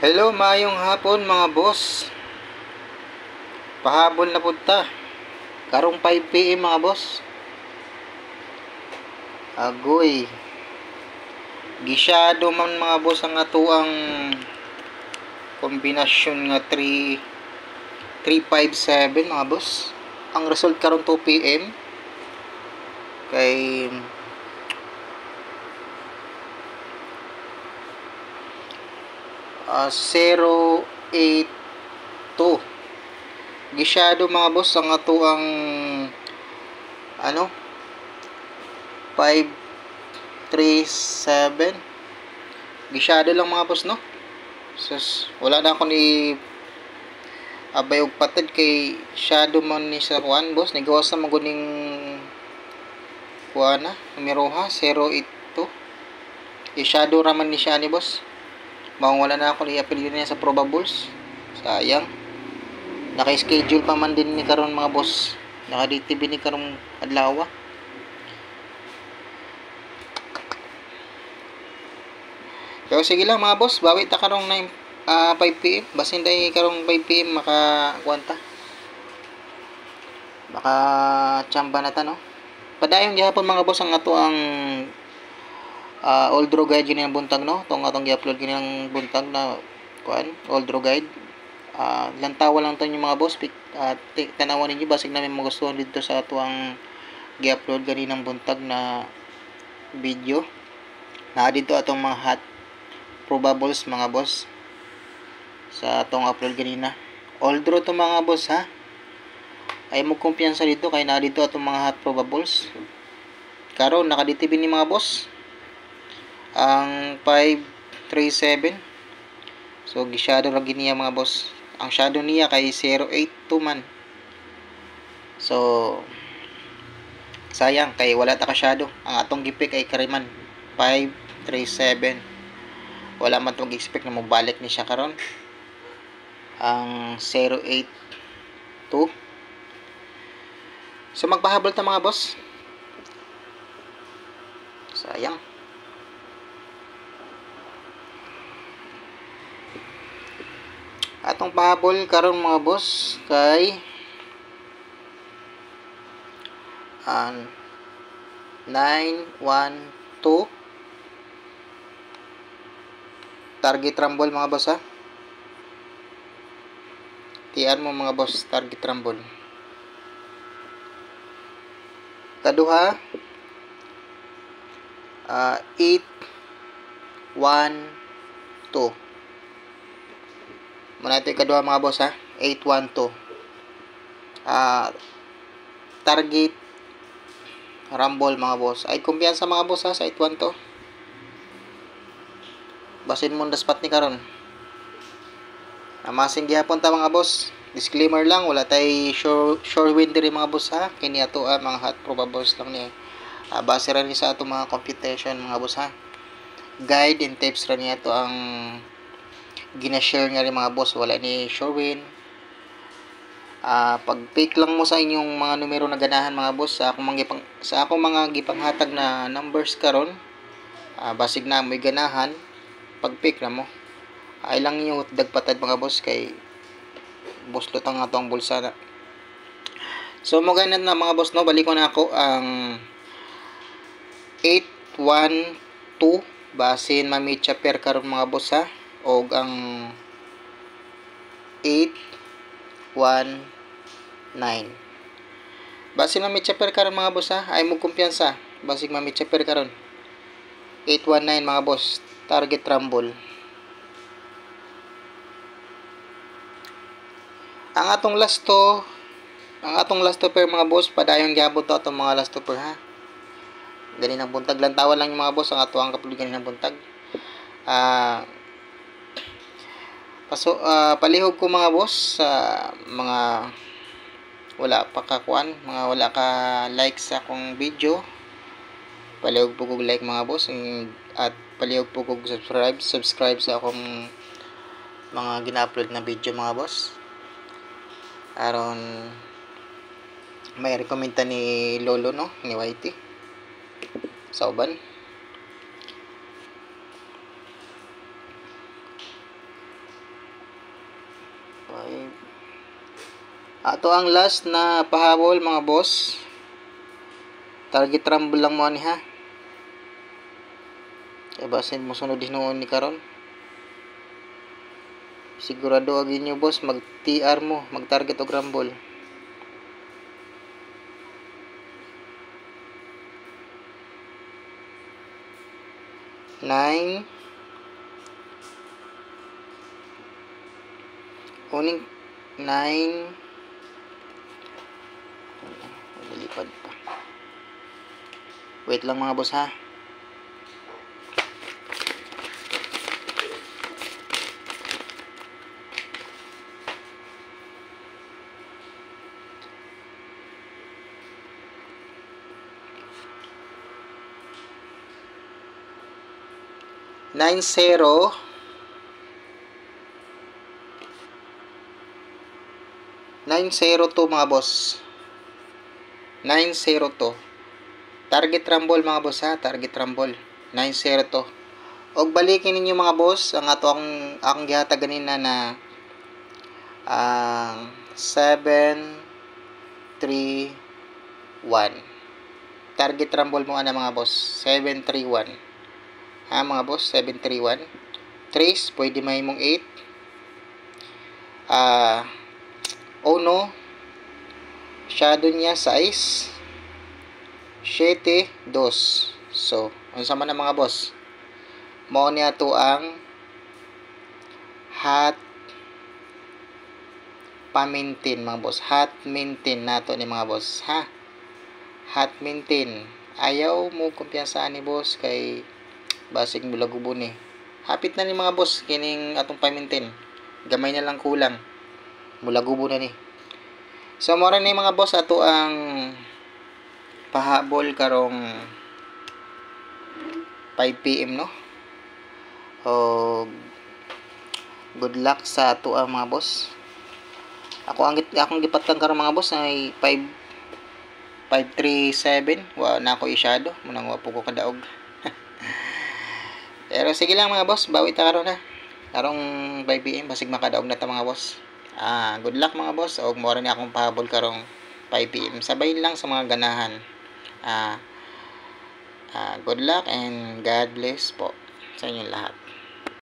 Hello, maayong hapon mga boss. Pahabol na punta. Karong 5 PM mga boss. Agoy. Gisyado man mga boss ang atuang kombinasyon nga 357 mga boss. Ang result karong 2 PM kay 082. Gisyado mga boss ang atuang 537. Gisyado lang mga boss, no? Sus, wala na ako ni abay og patid kay shadow man ni sa kuan boss, nigawas na maguning kuan na numero ha 082. I-shadow raman ni siya ni boss. Wala na ako ni apelyido niya sa probables. Sayang. Naka-schedule pa man din ni karon mga boss. Naka-DTV ni karong adlaw. Pero sige lang mga boss, bawi ta karong 5 PM. Basin day karong 5 PM maka-kuanta. Maka chamba na ta, no? Padayon gyapon mga boss ang ato ang old draw guide yun yung buntag, no? Itong atong i-upload yun yung buntag na kuan, old draw guide. Lantawa lang to yung mga boss. Tanawan ninyo basig namin magustuhan dito sa ato ang i-upload ganinang buntag na video. Na dito atong mga hot probables mga boss sa atong upload ganina. Old draw to mga boss ha. Ay mo kumpiyansa dito kay na dito atong mga hot probables. Karon naka-DTV ni mga boss ang 537. So gi-shadow ra giniya mga boss. Ang shadow niya kay 082 man. So sayang kay wala ta ka shadow. Ang atong gipick ay kariman 537. Wala man tong expect na mabalik ni siya karon. Ang 082. So magpahabol ta mga boss. Sayang. Atong pahabol karon mga boss kay 912 target rumble mga boss ha. Tiyan mo mga boss, target rumble. Kaduha 812. Muna ito yung kaduha mga boss ha. 812. Target rumble mga boss. Ay kumpiyansa mga boss ha sa 812. Basin mo daspat ni karon. Namasing gihapon ta mga boss. Disclaimer lang, wala tay sure win diri mga boss ha. Kini ato mga hot probables lang ni. Base ra ni sa ato mga computation mga boss ha. Guide and tips ra niya to ang gina-share nga rin mga boss, wala ni sure win. Pag pick lang mo sa inyong mga numero na ganahan mga boss sa akong mga gipanghatag na numbers karon, basig na may ganahan pag pick na mo. Ay lang yung dagpatad mga boss kay buslot ang atong bulsa na. So mo ganun na mga boss, no, balik ko na ako ang 812 basin mamitsa per karon mga boss ha. Og ang 819 basin mamitsa per karon mga boss ha. Ay mo kumpiyansa basig mamitsa per karon 819 mga boss, target rumble. Ang atong last to per mga boss, padayon gyabot to atong mga last to per ha. Ganinang buntag lang tawan lang yung mga boss ang ato ang kapulod ganinang buntag. Palihog ko mga boss sa mga wala pa kakuan, mga wala ka like sa akong video. Palihog po kog like mga boss at palihog po kog subscribe sa akong mga gina-upload na video mga boss. Aron may rekomenda ni Lolo, no, ni YT sa uban. Ato ang last na pahabol mga boss. Target rumble lang mo ni ha. Kaya basin mo sunod din noon ni karon. Sigurado agin nyo boss, mag TR mo, mag target og rumble. Nine. Uning 9. Malipad pa. Wait lang mga boss ha. Nine zero. 902 mga boss. 902. Target rumble mga boss ha, target rumble. 902. Og balikin ninyo mga boss ang akong gihatag ganina na 731. Target rumble mo ana mga boss, 731. Ha mga boss, 731. Trace pwede mahimong 8. Ono, shadow niya size 7, 2. So, ano sama na mga boss? Mao niya to ang hot pa-maintain mga boss. Hot maintain nato ni mga boss, ha? Hot maintain. Ayaw mo kumpiyansaan ni boss kay basig mulagubo ni. Hapit na ni mga boss kining atong pa-maintain. Gamay na lang kulang. Mulagubo na ni. So mora ni mga boss ato ang pahabol karong 5 PM no. O good luck sa ato ang mga boss. Akong gipatkan karong mga boss ay 537. Wa na ako isyado, munang wa po ko kadaog. Pero sige lang mga boss, bawi ta karon ha. Karong 5 PM basig makadaog na ta mga boss. Good luck mga boss. Og mora ni akong pahabol karong 5 PM. Sabay lang sa mga ganahan. Good luck and God bless po sa inyong lahat.